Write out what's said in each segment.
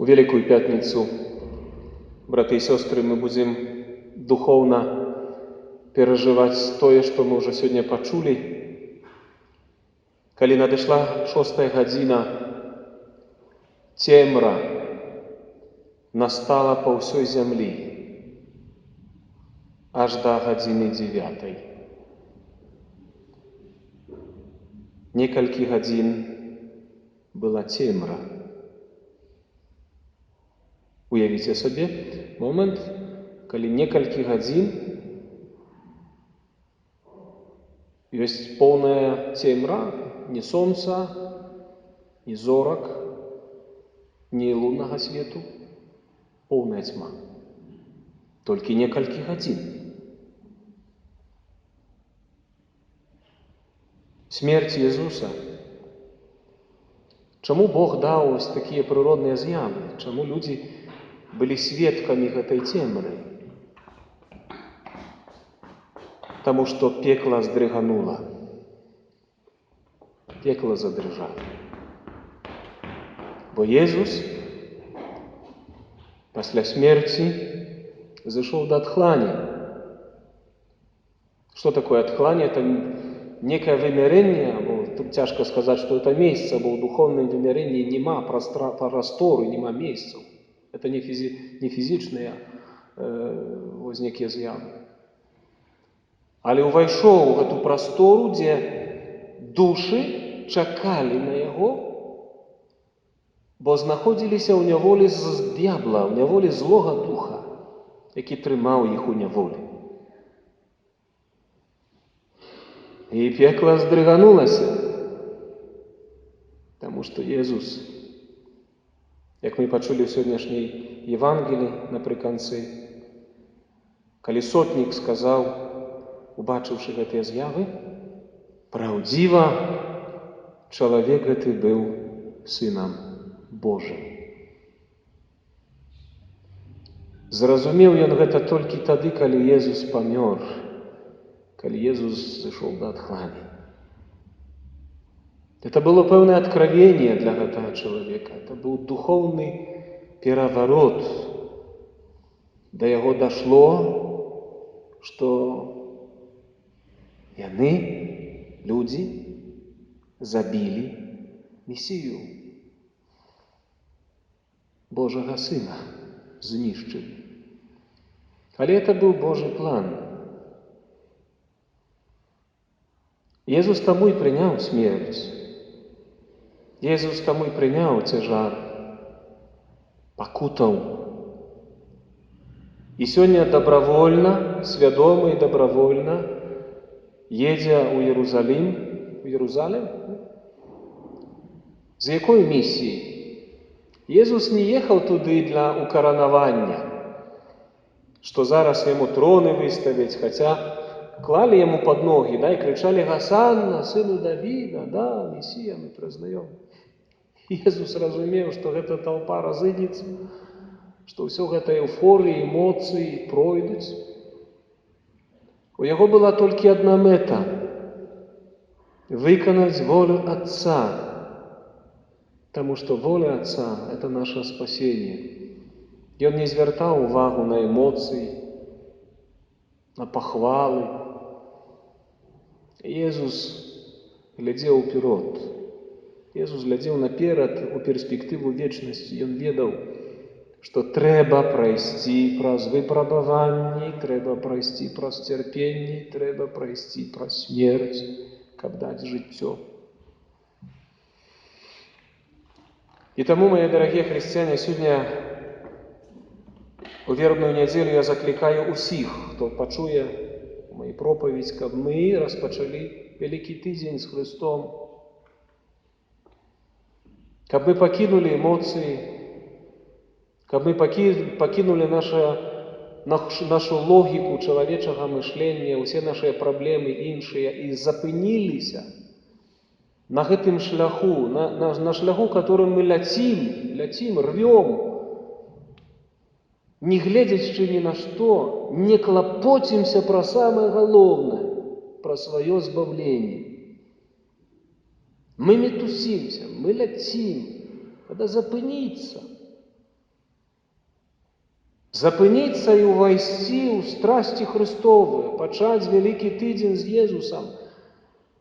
У Великую Пятницу, браты и сестры, мы будем духовно переживать то, что мы уже сегодня почули. Коли надышла 6-я година, темра настала по всей земле, аж до годины 9. Некалькі годин была темра. Уявіце сабе момент, калі некалькі гадзін ёсць поўная цемра, ні сонца, ні зорак, ні луннага свету, поўная цьма. Толькі некалькі гадзін. Смерць Езуса. Чаму Бог даў ось такія прыродныя з'явы? Чаму людзі былі сведкамі гэтай цемры? Таму што пекла здрыганула. Пекла задрыжала. Бо Езус пасля смерці зышоў да тхлані. Што такое тхлань? Это некое вымярэнне, або тут цяжка сказаць, што это месца, бо ў духовным вымярэнні няма прасторы, няма месцаў. Это не фізічныя вось некія з'явы. Але ўвайшоў у гэту прастору, дзе душы чакалі на яго, бо знаходзіліся ў няволі з д'ябла, ў няволі злога духа, які трымаў іх у няволі. І пекла здрыганулася, таму што Езус, як мы пачулі ў сённяшняй Евангеліі напрыканцы, калі сотнік сказаў, убачыўшы гэтыя з'явы, праўдзіва, чалавек гэты быў сынам Божым. Зразумеў ён гэта толькі тады, калі Езус памёр, калі Езус зышоў да тхлані. Это было пэўнае откровение для гэтага чалавека. Это быў духовны пераварот. Да яго дашло, што яны, людзі, забілі Месію, Божага Сына, знішчылі. Але это быў Божий план. Езус таму і прыняў смерць. Езус таму і прыняў цяжар, пакутаў. І сёння добровольна, свядома і добровольна едзе ў Єрусалим. З якой місією? Езус не ехаў туды для укаранавання, што зараз яму троны выставяць, хаця клалі яму под ноги, да, і крычалі: «Гасанна, сыну Давіда, да, Месія, мы прызнаем». Езус разумеў, што гэта толпа разыдзецца, што ўсё гэта эўфорыі, эмоцыі пройдуць. У яго была толькі адна мэта – выканаць волю Отца, таму што воля Отца – это наше спасение. Ён не звяртаў увагу на эмоцыі, на пахвалы. Езус глядзеў уперад. Езус глядзеў наперад у перспектыву вечнасці. Ён ведаў, што трэба прайсці праз выпрабаванні, трэба прайсці праз цярпенні, трэба прайсці праз смерць, каб даць жыццё. І таму, мае дарагія хрысціяне, сёння у вербную нядзелю я заклікаю усіх, хто пачуе маю пропаведь, каб мы распачалі вялікі тыдзень з Хрыстом, каб мы пакінулі эмоцыі, каб мы пакінулі нашу логіку чалавечага мышлення, усе нашыя праблемы іншыя, і запыніліся на гэтым шляху, на шляху, которым мы ляцім, рвём, не гледзячы ні на што, не клапоцімся пра самае галоўнае, пра сваё збавленне. Мы метусимся, мы летим. Надо запыниться. Запыніцца і ўвайсці ў страсці Христовыя, пачаць вялікі тыдзень з Езусам,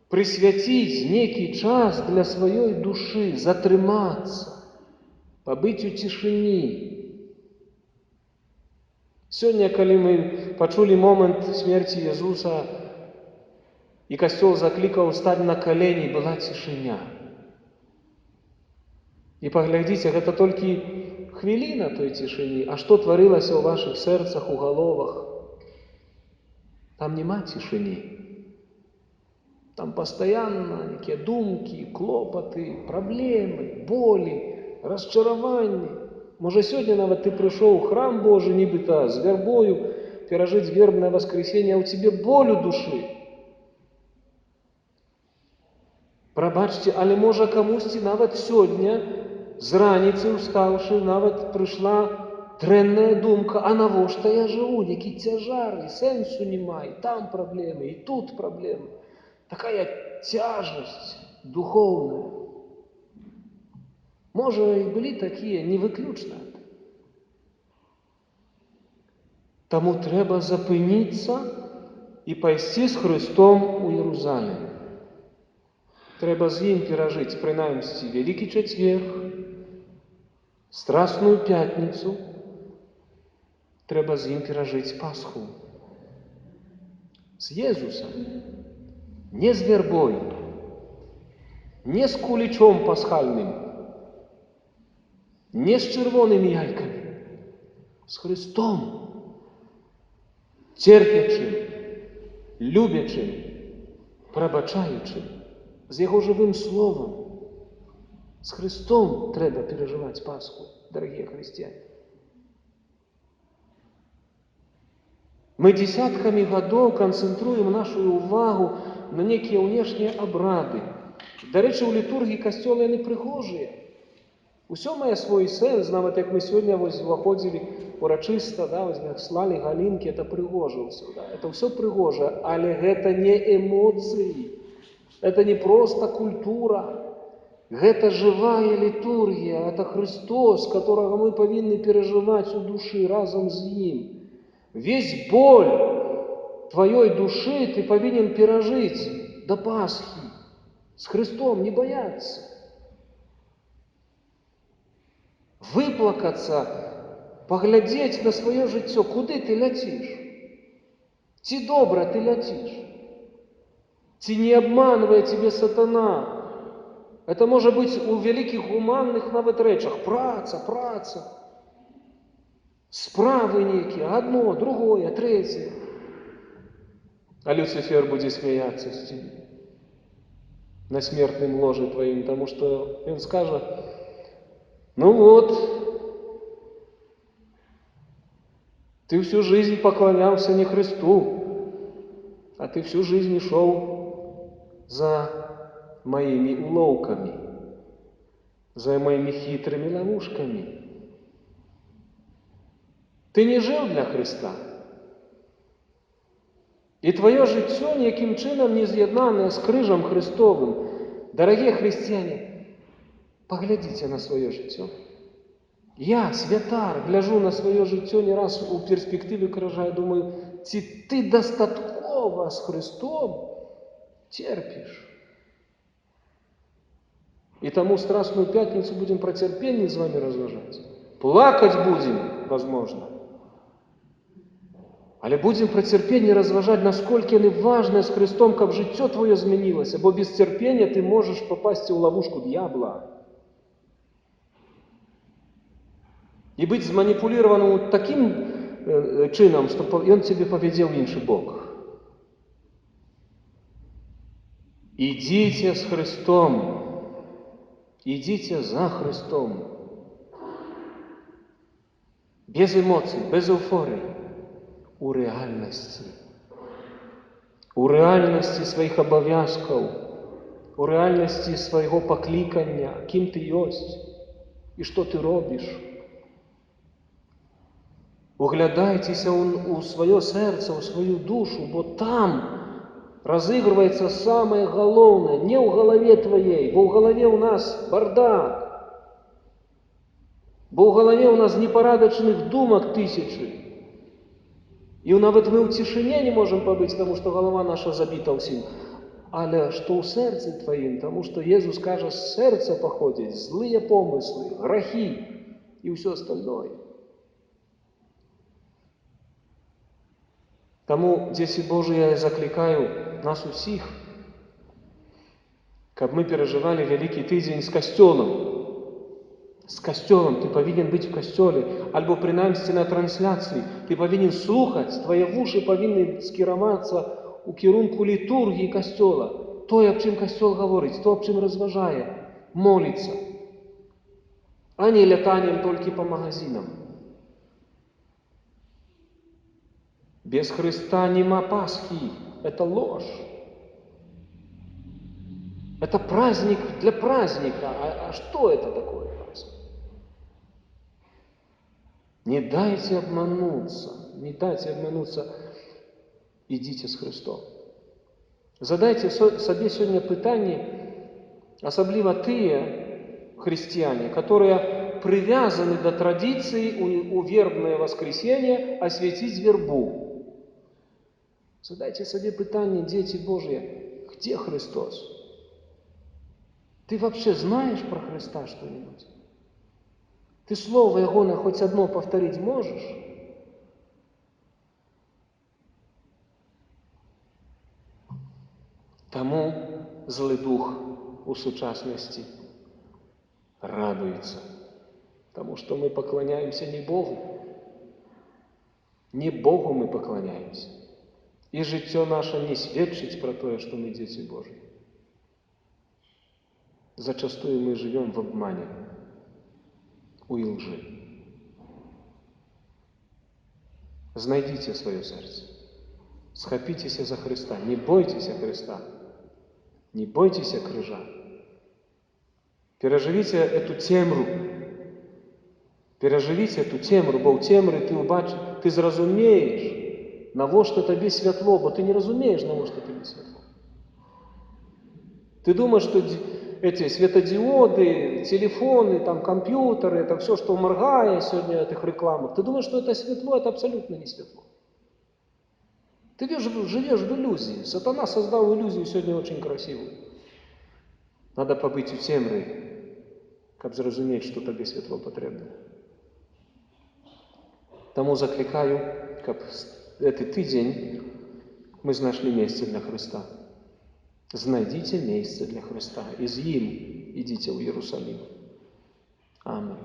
прысвяціць нейкі час для сваёй душы, затрымацца, пабыць у цішыні. Сёння, калі мы пачулі момант смерці Езуса, і Касцёл заклікаў стаць на калені, была цішыня. І паглядзіце, гэта толькі хвіліна той цішыні, а што тварылася ў вашых сэрцах, у галовах? Там няма цішыні. Там пастаянна нейкія думкі, клопаты, праблемы, болі, расчараванні. Можа, сёння нават ты прыйшоў у храм Божы, нібыта з вярбою, перажыць вербнае воскресенье, а ў цябе боль у душы. Прабачце, але можа камусьці нават сёння, з раніцы ўстаўшы, нават прыйшла дрэнная думка, а навошта я жыву, які цяжар, і сэнсу няма, і там праблемы, і тут праблемы. Такая цяжасць духоўная. Можа, і былі такія, не выключна. Таму трэба запыніцца і пайсці з Христом у Єрусалим. Трэба з ім перажыць, прынамсі, Вялікі Чацвер, Страсную Пятніцу. Трэба з ім перажыць Пасху. З Езусам. Не з вярбой, не з кулічом пасхальным, не з чырвонымі яйкамі, з Христом, церпячым, любячым, прабачаючым, з Яго жывым словам. З Христом трэба перажываць Пасху, дарагія хрысціяне. Мы дзесяткамі гадоў канцэнтруем нашу ўвагу на нейкія ўнешнія абрады. Дарэчы, у літургіі касцёла яны прыгожыя. Усё мае свой сэнс, нават як мы сёння уваходзілі урачыста, слалі галінкі, это прыгожа ўсё. Это ўсё прыгожа, але гэта не эмоцыі, это не проста культура. Гэта жывая літургія, это Христос, которого мы павінны перажываць у душы разам з ім. Весь боль твоей души ты павінен перажыць до Пасхи. С Христом не бояться. Выплакаться, поглядеть на свое жыццё, куды ты ляціш? Ці добра ты ляціш? Ці не обманывае тебе сатана? Это может быть у великих гуманных нават рэчах. Праца. Справы некие, одно, другое, третье. А Люцифер будет смеяться с тебе на смертном ложе твоим, потому что он скажет: ну вот, ты всю жизнь поклонялся не Христу, а ты всю жизнь шел за моими уловками, за моими хитрыми ловушками. Ты не жил для Христа. И твое жыццё неким чынам не з'яднанае с крыжам Христовым. Дорогие христиане, поглядите на свое жыццё. Я, святар, гляжу на свое жыццё не раз у перспективе крыжа и думаю, ці ты достаткова с Христом терпишь. И тому Страстную Пятницу будем про терпение с вами разважать. Плакать будем, возможно. Але будем про терпение разважать, насколько яны важное с Христом, каб жыццё твое змянилось, бо без терпения ты можешь попасть в ловушку дьявола. И быть зманипулированным таким чином, что он тебе поведет в инший бок. Идите с Христом. Идите за Христом. Без эмоций, без эйфории. У реальности. У реальности своих обовязков. У реальности своего покликания. Кем ты есть. И что ты робишь. Углядайтеся у свое сердце, у свою душу, бо там разыгрывается самое главное, не в голове твоей, бо в голове у нас бардак. Бо ў галаве ў нас непарадачных думак тысячы. І нават мы ў цішыне не можам пабыць, таму што галава наша забіта ўсім. Але што ў сэрцы тваім, таму што Езус кажа, з сэрца паходзяць злыя помыслы, грахі і ўсё остальное. Таму, дзеці Божыя, я заклікаю нас усіх, каб мы перажывалі вялікі тыдзень з касцёлам. З касцёлам ты павінен быць у касцёле, альбо прынамсі на трансляцыі. Ты павінен слухаць, твае вушы павінны скіравацца у кірунку літургіі касцёла. Тое, аб чым касцёл гаворыць, то, аб чым разважае, моліцца. А не лятаннем толькі па магазинам. Без Христа нема Пасхи. Это ложь. Это праздник для праздника. А что это такое праздник? Не дайте обмануться. Не дайте обмануться. Идите с Христом. Задайте себе сегодня питание, особливо тые христиане, которые привязаны до традиции у вербное воскресенье осветить вербу. Задайте себе питание, дети Божьи, где Христос? Ты вообще знаешь про Христа что-нибудь? Ты слово Его на хоть одно повторить можешь? Тому злий дух у сучасности радуется, потому что мы поклоняемся не Богу. Не Богу мы поклоняемся. И життя наше не свідчить про то, что мы дети Божьи. Зачастую мы живем в обмане, и лжи. Знайдите свое сердце. Схопитесь за Христа. Не бойтесь Христа. Не бойтесь крыжа. Переживите эту темру. Переживите эту темру, бо в темрі ти зрозумієш, навошто тобі світло, бо ти не розумієш, навошто тобі світло. Ты думаешь, что эти светодиоды, телефоны, там, компьютеры, это все, что моргает сегодня в этих рекламах, ты думаешь, что это светло, это абсолютно не светло. Ты живешь в иллюзии. Сатана создал иллюзию сегодня очень красивую. Надо побыть у темры, как зрозуметь, что тебе светло потребно. Тому закликаю, как этот тыдзень мы знайшли место для Христа. Знайдите место для Христа, и с Ним идите в Иерусалим. Аминь.